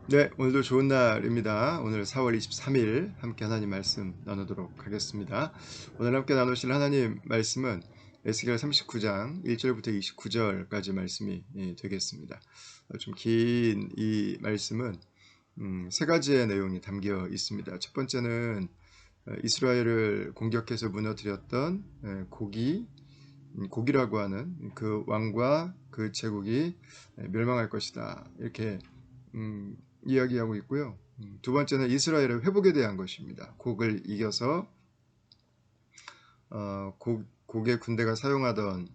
네, 오늘도 좋은 날입니다. 오늘 4월 23일 함께 하나님 말씀 나누도록 하겠습니다. 오늘 함께 나누실 하나님 말씀은 에스겔 39장 1절부터 29절까지 말씀이 되겠습니다. 좀 긴 이 말씀은 세 가지의 내용이 담겨 있습니다. 첫 번째는 이스라엘을 공격해서 무너뜨렸던 고기라고 하는 그 왕과 그 제국이 멸망할 것이다. 이렇게 이야기하고 있고요. 두 번째는 이스라엘의 회복에 대한 것입니다. 곡을 이겨서 곡의 군대가 사용하던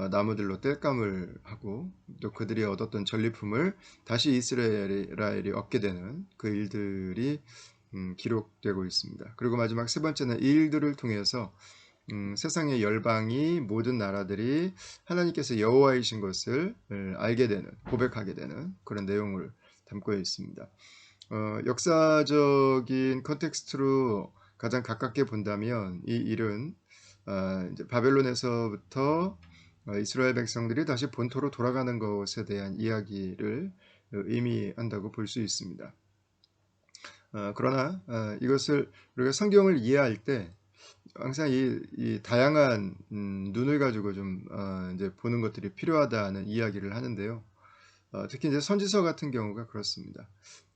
나무들로 땔감을 하고 또 그들이 얻었던 전리품을 다시 이스라엘이 얻게 되는 그 일들이 기록되고 있습니다. 그리고 마지막 세 번째는 이 일들을 통해서 세상의 열방이 모든 나라들이 하나님께서 여호와이신 것을 알게 되는, 고백하게 되는 그런 내용을 담고 있습니다. 역사적인 컨텍스트로 가장 가깝게 본다면 이 일은 이제 바벨론에서부터 이스라엘 백성들이 다시 본토로 돌아가는 것에 대한 이야기를 의미한다고 볼 수 있습니다. 그러나 이것을 우리가 성경을 이해할 때 항상 이 다양한 눈을 가지고 좀 이제 보는 것들이 필요하다는 이야기를 하는데요. 특히 이제 선지서 같은 경우가 그렇습니다.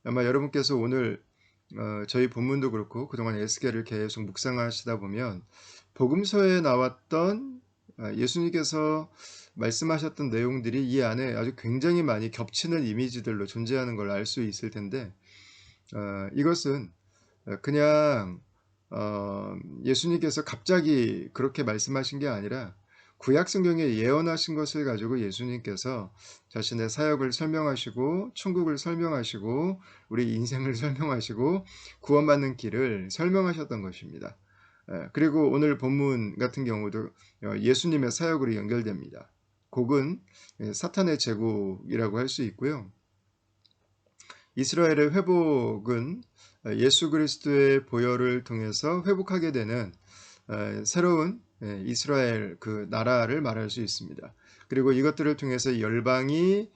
아마 여러분께서 오늘 저희 본문도 그렇고 그동안 에스겔을 계속 묵상하시다 보면 복음서에 나왔던 예수님께서 말씀하셨던 내용들이 이 안에 아주 굉장히 많이 겹치는 이미지들로 존재하는 걸 알 수 있을 텐데 이것은 그냥 예수님께서 갑자기 그렇게 말씀하신 게 아니라 구약 성경에 예언하신 것을 가지고 예수님께서 자신의 사역을 설명하시고 천국을 설명하시고 우리 인생을 설명하시고 구원받는 길을 설명하셨던 것입니다. 그리고 오늘 본문 같은 경우도 예수님의 사역으로 연결됩니다. 곡은 사탄의 제국이라고 할 수 있고요. 이스라엘의 회복은 예수 그리스도의 보혈을 통해서 회복하게 되는 새로운 이스라엘 그 나라를 말할 수 있습니다. 그리고 이것들을 통해서 열방이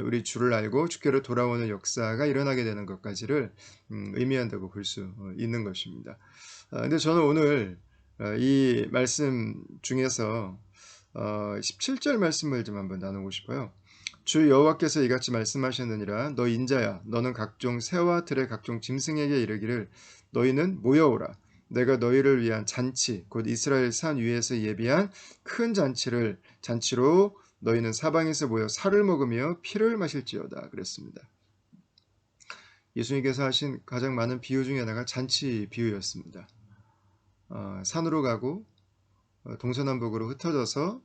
우리 주를 알고 주께로 돌아오는 역사가 일어나게 되는 것까지를 의미한다고 볼 수 있는 것입니다. 근데 저는 오늘 이 말씀 중에서 17절 말씀을 좀 한번 나누고 싶어요. 주 여호와께서 이같이 말씀하셨느니라. 너 인자야, 너는 각종 새와 들의 각종 짐승에게 이르기를 너희는 모여오라. 내가 너희를 위한 잔치 곧 이스라엘 산 위에서 예비한 큰 잔치로 너희는 사방에서 모여 살을 먹으며 피를 마실지어다 그랬습니다. 예수님께서 하신 가장 많은 비유 중에 하나가 잔치 비유였습니다. 산으로 가고 동서남북으로 흩어져서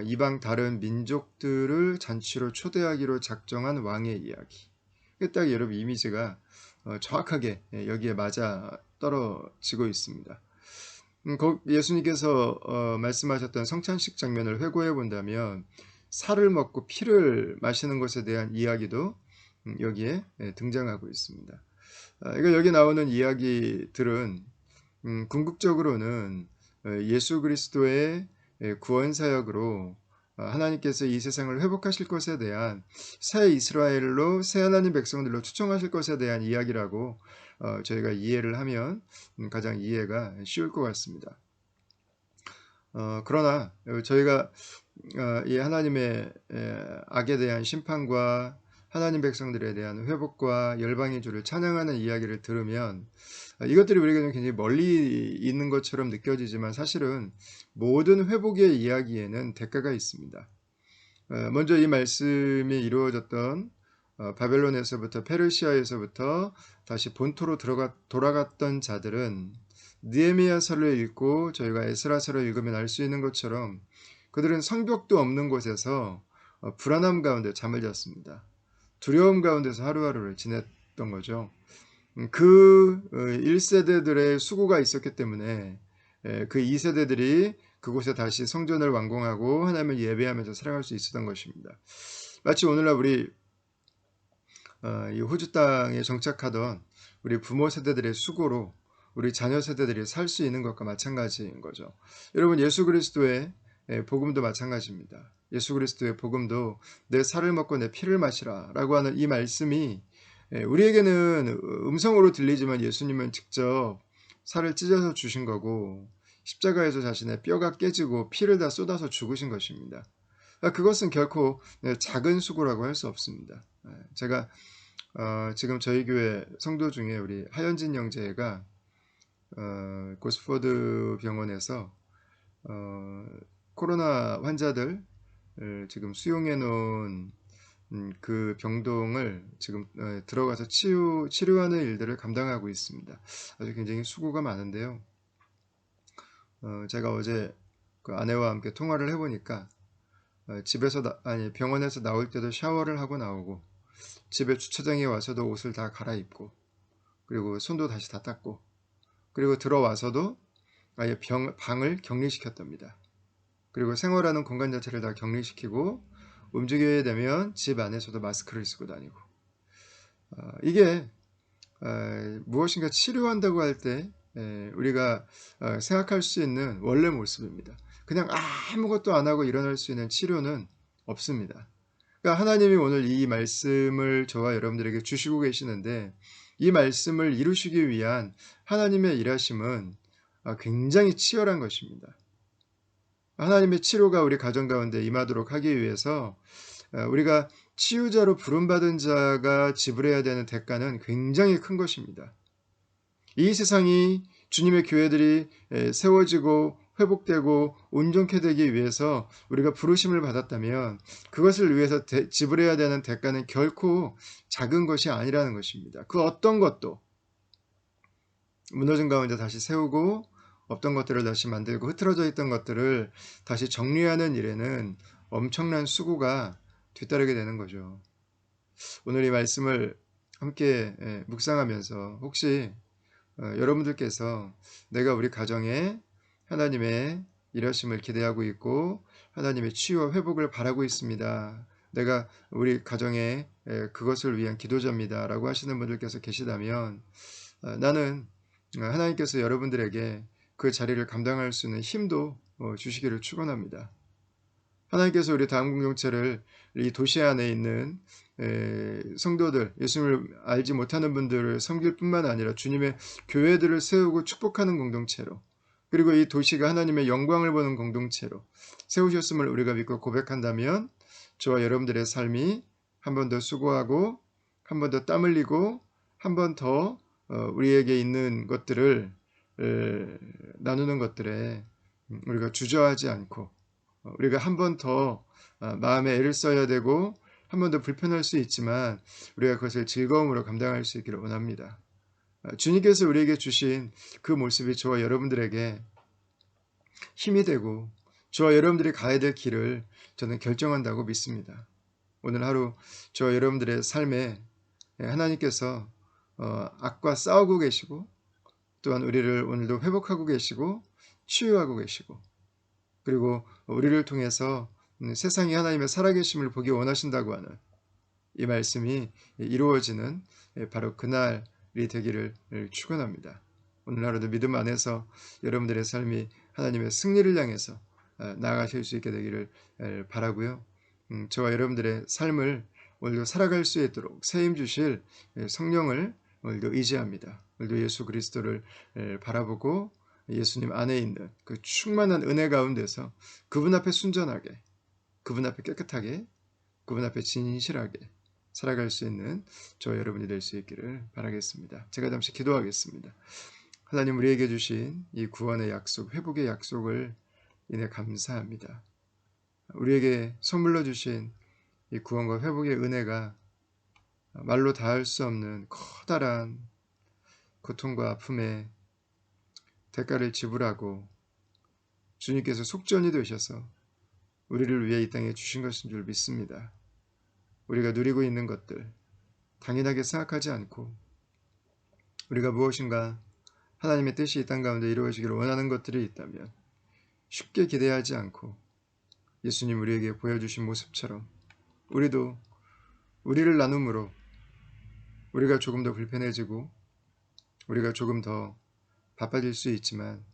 이방 다른 민족들을 잔치로 초대하기로 작정한 왕의 이야기. 딱 여러분 이미지가 정확하게 여기에 맞아 떨어지고 있습니다. 예수님께서 말씀하셨던 성찬식 장면을 회고해 본다면 살을 먹고 피를 마시는 것에 대한 이야기도 여기에 등장하고 있습니다. 이거 여기 나오는 이야기들은 궁극적으로는 예수 그리스도의 구원 사역으로 하나님께서 이 세상을 회복하실 것에 대한 새 이스라엘로 새 하나님 백성들로 추정하실 것에 대한 이야기라고 저희가 이해를 하면 가장 이해가 쉬울 것 같습니다. 그러나 저희가 이 하나님의 악에 대한 심판과 하나님 백성들에 대한 회복과 열방의 주를 찬양하는 이야기를 들으면 이것들이 우리에게는 굉장히 멀리 있는 것처럼 느껴지지만 사실은 모든 회복의 이야기에는 대가가 있습니다. 먼저 이 말씀이 이루어졌던 바벨론에서부터 페르시아에서부터 다시 본토로 돌아갔던 자들은 느헤미야서를 읽고 저희가 에스라서를 읽으면 알 수 있는 것처럼 그들은 성벽도 없는 곳에서 불안함 가운데 잠을 잤습니다. 두려움 가운데서 하루하루를 지냈던 거죠. 그 1세대들의 수고가 있었기 때문에 그 2세대들이 그곳에 다시 성전을 완공하고 하나님을 예배하면서 살아갈 수 있었던 것입니다. 마치 오늘날 우리 이 호주 땅에 정착하던 우리 부모 세대들의 수고로 우리 자녀 세대들이 살 수 있는 것과 마찬가지인 거죠. 여러분 예수 그리스도의 복음도 마찬가지입니다. 예수 그리스도의 복음도 내 살을 먹고 내 피를 마시라 라고 하는 이 말씀이 우리에게는 음성으로 들리지만 예수님은 직접 살을 찢어서 주신 거고 십자가에서 자신의 뼈가 깨지고 피를 다 쏟아서 죽으신 것입니다. 그것은 결코 작은 수고라고 할 수 없습니다. 제가 지금 저희 교회 성도 중에 우리 하현진 형제가 고스포드 병원에서 코로나 환자들 지금 수용해 놓은 그 병동을 지금 들어가서 치료하는 일들을 감당하고 있습니다. 아주 굉장히 수고가 많은데요. 제가 어제 그 아내와 함께 통화를 해보니까 병원에서 나올 때도 샤워를 하고 나오고 집에 주차장에 와서도 옷을 다 갈아입고 그리고 손도 다시 다 닦고 그리고 들어와서도 아예 방을 격리시켰답니다. 그리고 생활하는 공간 자체를 다 격리시키고 움직여야 되면 집 안에서도 마스크를 쓰고 다니고 이게 무엇인가 치료한다고 할 때 우리가 생각할 수 있는 원래 모습입니다. 그냥 아무것도 안 하고 일어날 수 있는 치료는 없습니다. 그러니까 하나님이 오늘 이 말씀을 저와 여러분들에게 주시고 계시는데 이 말씀을 이루시기 위한 하나님의 일하심은 굉장히 치열한 것입니다. 하나님의 치료가 우리 가정 가운데 임하도록 하기 위해서 우리가 치유자로 부름받은 자가 지불해야 되는 대가는 굉장히 큰 것입니다. 이 세상이 주님의 교회들이 세워지고 회복되고 온전케 되기 위해서 우리가 부르심을 받았다면 그것을 위해서 지불해야 되는 대가는 결코 작은 것이 아니라는 것입니다. 그 어떤 것도 무너진 가운데 다시 세우고 없던 것들을 다시 만들고 흐트러져 있던 것들을 다시 정리하는 일에는 엄청난 수고가 뒤따르게 되는 거죠. 오늘 이 말씀을 함께 묵상하면서 혹시 여러분들께서 내가 우리 가정에 하나님의 일하심을 기대하고 있고 하나님의 치유와 회복을 바라고 있습니다. 내가 우리 가정에 그것을 위한 기도자입니다. 라고 하시는 분들께서 계시다면 나는 하나님께서 여러분들에게 그 자리를 감당할 수 있는 힘도 주시기를 축원합니다. 하나님께서 우리 다음 공동체를 이 도시 안에 있는 성도들, 예수님을 알지 못하는 분들을 섬길 뿐만 아니라 주님의 교회들을 세우고 축복하는 공동체로 그리고 이 도시가 하나님의 영광을 보는 공동체로 세우셨음을 우리가 믿고 고백한다면 저와 여러분들의 삶이 한 번 더 수고하고 한 번 더 땀 흘리고 한 번 더 우리에게 있는 것들을 나누는 것들에 우리가 주저하지 않고 우리가 한 번 더 마음에 애를 써야 되고 한 번 더 불편할 수 있지만 우리가 그것을 즐거움으로 감당할 수 있기를 원합니다. 주님께서 우리에게 주신 그 모습이 저와 여러분들에게 힘이 되고 저와 여러분들이 가야 될 길을 저는 결정한다고 믿습니다. 오늘 하루 저와 여러분들의 삶에 하나님께서 악과 싸우고 계시고 또한 우리를 오늘도 회복하고 계시고 치유하고 계시고 그리고 우리를 통해서 세상이 하나님의 살아계심을 보기 원하신다고 하는 이 말씀이 이루어지는 바로 그날이 되기를 축원합니다. 오늘 하루도 믿음 안에서 여러분들의 삶이 하나님의 승리를 향해서 나아가실 수 있게 되기를 바라고요. 저와 여러분들의 삶을 오늘도 살아갈 수 있도록 세임 주실 성령을 오늘도 의지합니다. 오늘도 예수 그리스도를 바라보고 예수님 안에 있는 그 충만한 은혜 가운데서 그분 앞에 순전하게, 그분 앞에 깨끗하게, 그분 앞에 진실하게 살아갈 수 있는 저와 여러분이 될 수 있기를 바라겠습니다. 제가 잠시 기도하겠습니다. 하나님 우리에게 주신 이 구원의 약속, 회복의 약속을 인해 감사합니다. 우리에게 선물로 주신 이 구원과 회복의 은혜가 말로 닿을 수 없는 커다란 고통과 아픔의 대가를 지불하고 주님께서 속전이 되셔서 우리를 위해 이 땅에 주신 것인 줄 믿습니다. 우리가 누리고 있는 것들 당연하게 생각하지 않고 우리가 무엇인가 하나님의 뜻이 이 땅 가운데 이루어지기를 원하는 것들이 있다면 쉽게 기대하지 않고 예수님 우리에게 보여주신 모습처럼 우리도 우리를 나눔으로 우리가 조금 더 불편해지고 우리가 조금 더 바빠질 수 있지만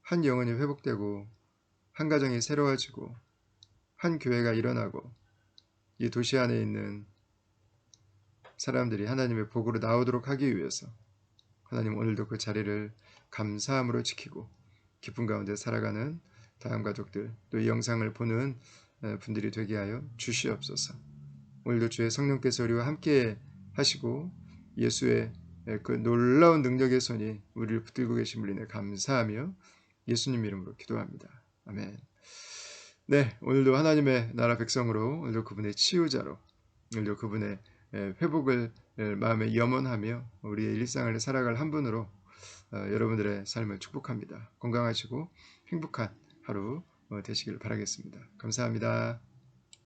한 영혼이 회복되고 한 가정이 새로워지고 한 교회가 일어나고 이 도시 안에 있는 사람들이 하나님의 복으로 나오도록 하기 위해서 하나님 오늘도 그 자리를 감사함으로 지키고 기쁨 가운데 살아가는 다음 가족들, 또 이 영상을 보는 분들이 되게 하여 주시옵소서. 오늘도 주의 성령께서 우리와 함께 하시고 예수의 그 놀라운 능력의 손이 우리를 붙들고 계신 분이네 감사하며 예수님 이름으로 기도합니다. 아멘. 네, 오늘도 하나님의 나라 백성으로, 오늘도 그분의 치유자로, 오늘도 그분의 회복을 마음에 염원하며 우리의 일상을 살아갈 한 분으로 여러분들의 삶을 축복합니다. 건강하시고 행복한 하루 되시길 바라겠습니다. 감사합니다.